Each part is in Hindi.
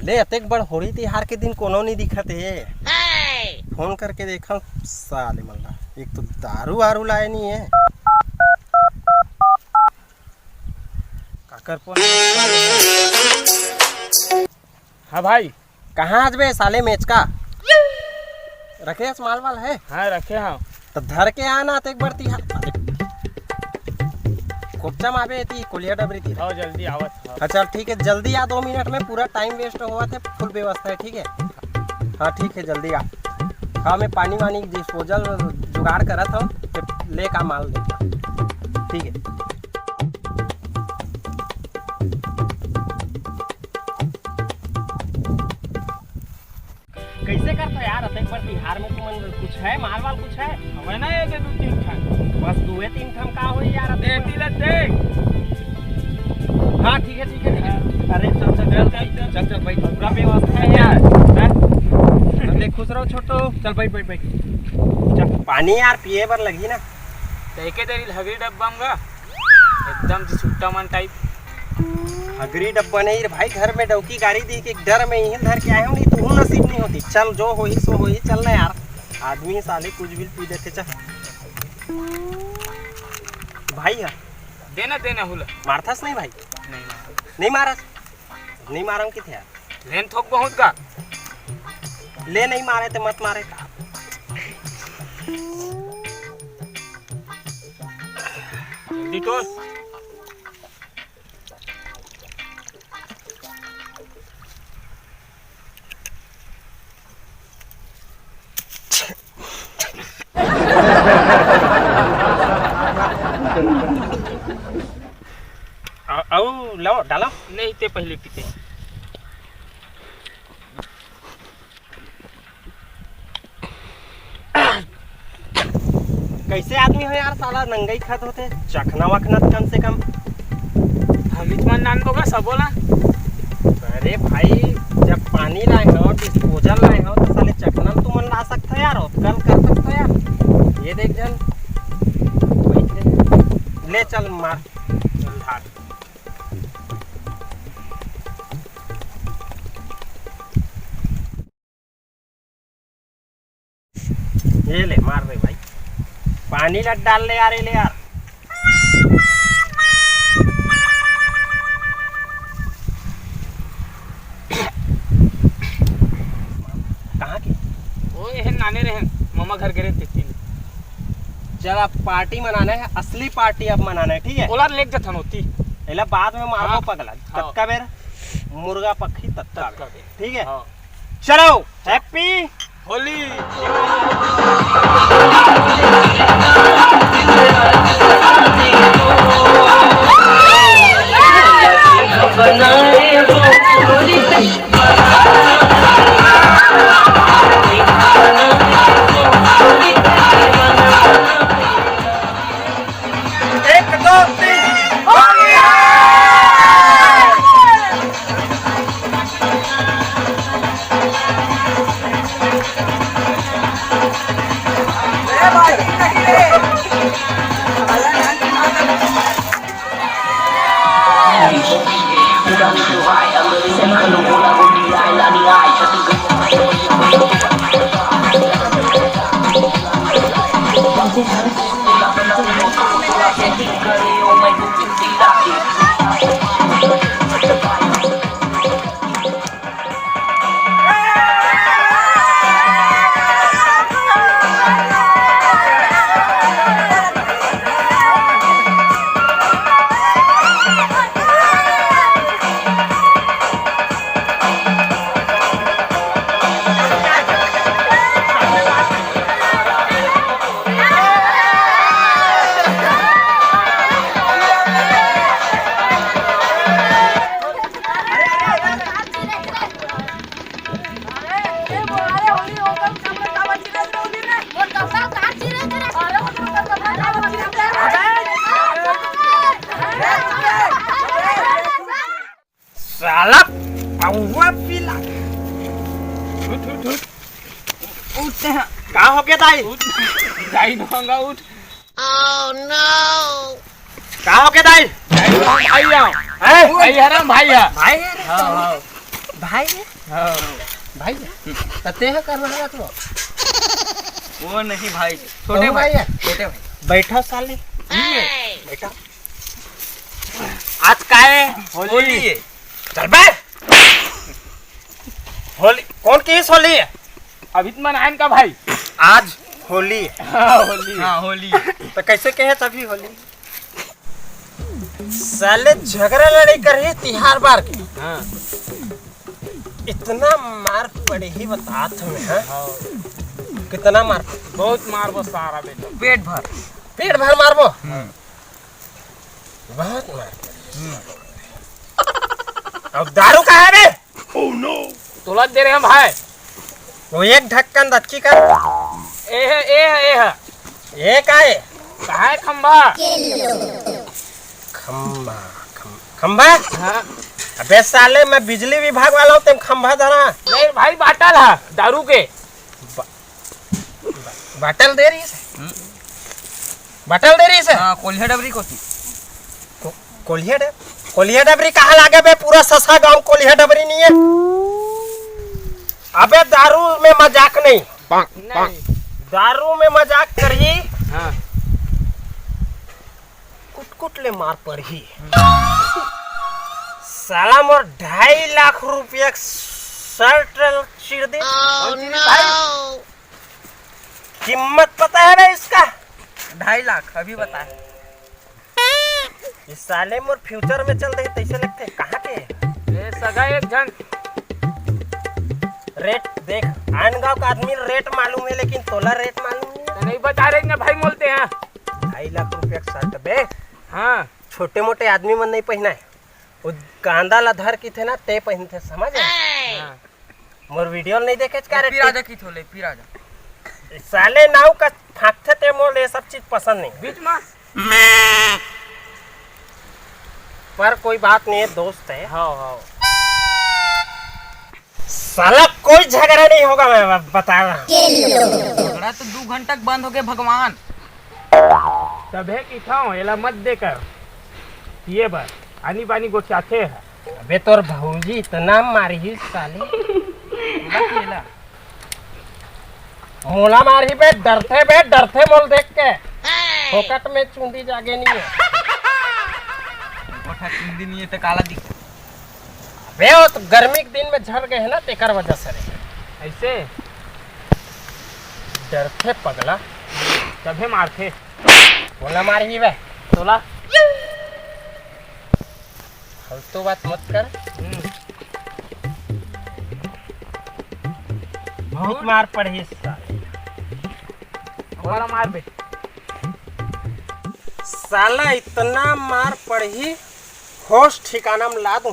साले अतेक बड़ होली तिहार के दिन कोनो नहीं दिखत है। फोन करके देखा साले मल्ला, एक तो दारू वारू लाए नहीं है। काकर फोन। हाँ भाई, कहाँ आज बे साले मैच का रखे माल वाल है? हाँ रखे हाँ। तो धर के आना तो एक बार तिहार कोपचा माबे थी कोलिया डबरी थी। आओ जल्दी आवत। हाँ चल ठीक है, जल्दी आ, 2 मिनट में पूरा टाइम वेस्ट हुआ था, फुल व्यवस्था है ठीक है। हाँ ठीक है जल्दी आ। हाँ मैं पानी वानी डिस्पोजल जुगाड़ करा था, ले का माल देता ठीक है। कैसे करता यार अतेक बार तिहार में तुमन कुछ है माल वाल कुछ है? हमें ना एक दो तीन ठन बस 2-3 ठन का हो यार देख देख। हाँ ठीक है ठीक है ठीक है। अरे चल चल चल चल चल चल भाई, पूरा व्यवस्था है यार। देख खुश रहो छोटो, चल भाई भाई भाई चल। पानी यार पिए बर लगी ना। देखे तेरी हगरी डब्बा में एकदम से छुट्टा मन टाइप। हगरी डब्बा नहीं रे भाई, घर में डौकी गाड़ी दी के डर में यहीं धर के आया हूँ, नहीं तो हूँ नसीब नहीं होती। चल जो हो ही सो हो ही, चल ना यार, आदमी साले कुछ भी पी देते। चल भाई है देना देना हुला मारथस नहीं भाई? नहीं नहीं मारस, नहीं मारम कि थे यार। लेन थोक बहुत का ले नहीं मारे तो मत मारे का। डिटोल लो डालो। नहीं ते पहले पीते। कैसे आदमी हो यार साला, नंगाई खत होते, चखना वखना कम से कम। हम इतना नान बोगा सब बोला। अरे भाई जब पानी लाए हो, डिस्पोजल लाए हो, तो साले चखना तुम ला सकते हो यार, कल कर सकते हो यार। ये देख जन ले चल मार चल धार। ये ले मार रहे भाई, पानी लट डाल ले यार, ले यार। कहाँ की? वो ये नाने रहे मामा घर गए थे। चल अब पार्टी मनाना है, असली पार्टी अब मनाना है ठीक है। ओला लेक जथन होती एला बाद में मारो हाँ। पगला हाँ। तत्का बेर मुर्गा पक्षी तत्का तत्का बेर बेर। ठीक है। हाँ। चलो हैप्पी होली। साला पौवा पिला उठते हैं। का हो गया दाई? दाई ढोंगा उठ। का हो गया दाई? भाई आओ। हैं? भाई हराम भाई है। भाई हाँ हाँ भाई हाँ भाई तते है कर रहा तो वो नहीं भाई, छोटे भाई है। छोटे भाई बैठो साले बैठा। आज का है होली है। चल बे। होली कौन की होली है? अभी तो मनाएं का भाई। आज होली है। हाँ होली, हाँ होली। तो कैसे कहे तभी होली? साले झगड़ा लड़ाई कर ही तिहार बार के। हाँ इतना मार पड़े ही बता तुम्हें है? कितना मार? बहुत मारबो सारा बेटा, पेट भर मारबो। बहुत मार। अब दारू का है बे? तोला दे रहे हम भाई। वो एक ढक्कन रखी कर। ये का है? कहाँ है खंबा? खंबा खंबा। हाँ अबे साले मैं बिजली विभाग वाला हूँ, तुम खंबा धरा। नहीं भाई, बाटल है दारू के। बाटल दे रही है? बाटल दे रही है? हाँ कोल्हा डबरी को थी। कोलिया डबरी कहाँ लागे बे? पूरा ससा गांव कोलिया डबरी नहीं है। अबे दारू में मजाक नहीं, नहीं। दारू में मजाक करी हाँ कुट ले मार पड़ी। साला मोर 2.5 लाख रुपया शर्ट चिर दे। भाई कीमत पता है ना इसका? 2.5 लाख अभी बता। इस साले मोर फ्यूचर में चल रही तैसे लगते कहाँ के? ये सगा एक जन रेट देख, आन गाँव का आदमी रेट मालूम है, लेकिन तोला रेट मालूम नहीं। नहीं बता रहे ना भाई, बोलते हैं 2.5 लाख रुपया का शर्ट बे। हाँ। छोटे मोटे आदमी मन नहीं पहना है। वो गांदा लधर की थे ना, ते पहनते, समझ है? हाँ। मोर वीडियो नहीं देखे पिराजा की थोले पिराजा। साले नाव का फाकते ते मोर ये सब चीज पसंद नहीं। बीच में पर कोई बात नहीं है, दोस्त है। हाँ साला कोई झगड़ा नहीं होगा, मैं बता रहा हूँ। झगड़ा तो 2 घंटा बंद हो गए भगवान। तबे की था एला मत देकर ये बार आनी बानी को चाहते हैं। अबे तोर भौजी इतना मारी ही साले। मोला मारी बे, डरते मोल देख के। फोकट में चूंदी जागे नहीं है। चुंदी नहीं है तो काला दिख। बे वो तो गर्मी के दिन में झड़ गए है ना, तेकर वजह से रे। ऐसे डरते पगला, तबे मारते। मोला मारी ही बे। तोला फालतू बात मत कर। बहुत मार पड़ी इस साले। हमारा मार बे। साला इतना मार पड़ी, होश ठिकाना में ला दूं।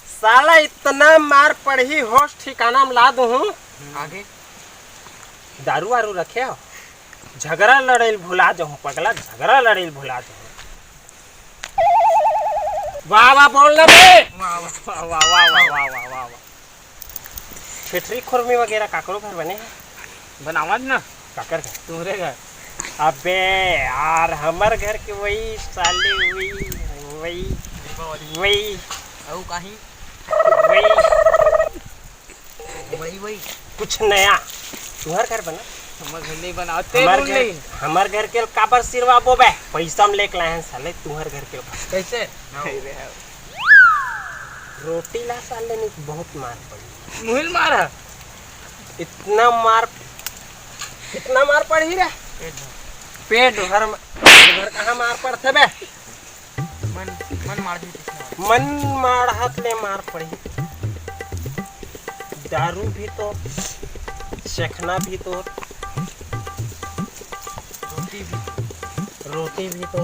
साला इतना मार पड़ी, होश ठिकाना में ला दूं। आगे दारू वारू रखे हो, झगड़ा लड़ेल भुला जाऊं पगला, झगड़ा लड़ेल भुला जाऊं। वाह वाह बोलना बे। वाह वाह वाह वाह वाह वाह वाह वाह। फिटरी खुरमी वगैरह काकरो घर बने हैं? बनावत ना काकर घर? तुम्हारे घर। अबे यार हमार घर के वही साले, वही औ कहीं वही कुछ नया। तुम्हार घर बना? हमार घर नहीं बनाते बोल नहीं। हमार घर के काबर सिरवा बोबे, पैसा में लेके लाए हैं साले तुम्हार घर के। कैसे रोटी ला साले नहीं, बहुत मार पड़ी। मुहिल मारा इतना मार पड़ी रे। पेट भर कहाँ मार पड़ते बे? मन मार दी। मन माढ़त ले मार पड़ी। दारू भी तो, चखना भी तो, रोटी भी तो।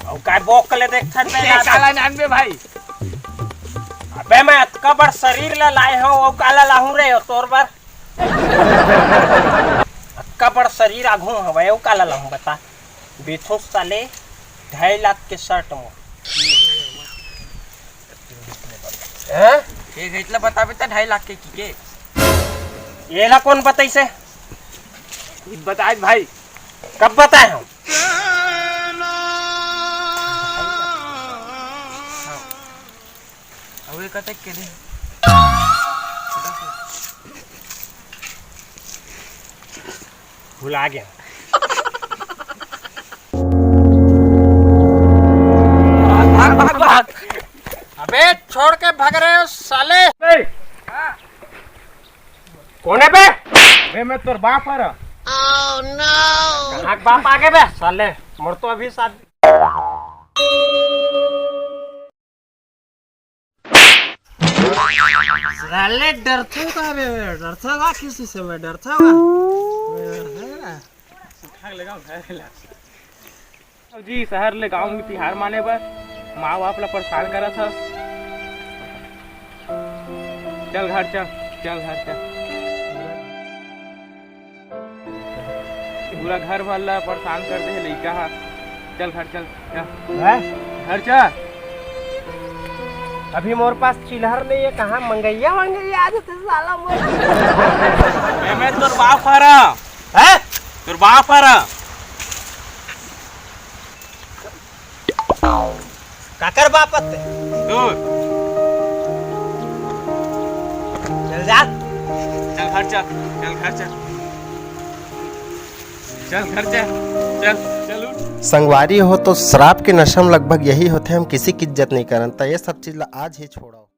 और काय बोक ले देख काला जानबे भाई। अबे मैं अतका बड़ शरीर ला लाए हूँ, वो काला लाहू रे तोर बर। अतका बड़ शरीर आघू हवे, वो काला लाहू बता। बेचू साले 2.5 लाख के शर्ट में। ये घेतला बताबे त 2.5 लाख के ये ला कौन बताई से? बताए भाई। कब बताए हम? कतक के दे भुला गया। भाग भाग भाग। अबे छोड़ के भाग रहे हो साले। कौन है बे? मैं तोर बाप आ रहा। कहाँ के बाप आगे बे साले, मोर तो अभी शादी। साले डरते का बे, डरता का किसी से मैं डरता का? जी शहर ले गांव में तिहार माने बर माँ बाप ला परेशान करा था। चल घर चल, चल घर चल। पूरा घर वाला परेशान कर दे लइका हा। चल घर चल, चल घर चल। अभी मोर पास चिल्हर नहीं है, कहाँ मंगैया मंगैया आज तो साला मोर। मैं तोर बाप आ रहा है, तोर बाप आ रहा। काकर बाप आते दूर चल जा। चल घर चल, चल घर चल, चल घर चल, चल चल उठ। संगवारी हो तो शराब के नशा में लगभग यही होते, हम किसी की इज्जत नहीं करते, ये सब चीज ला आज ही छोड़ो।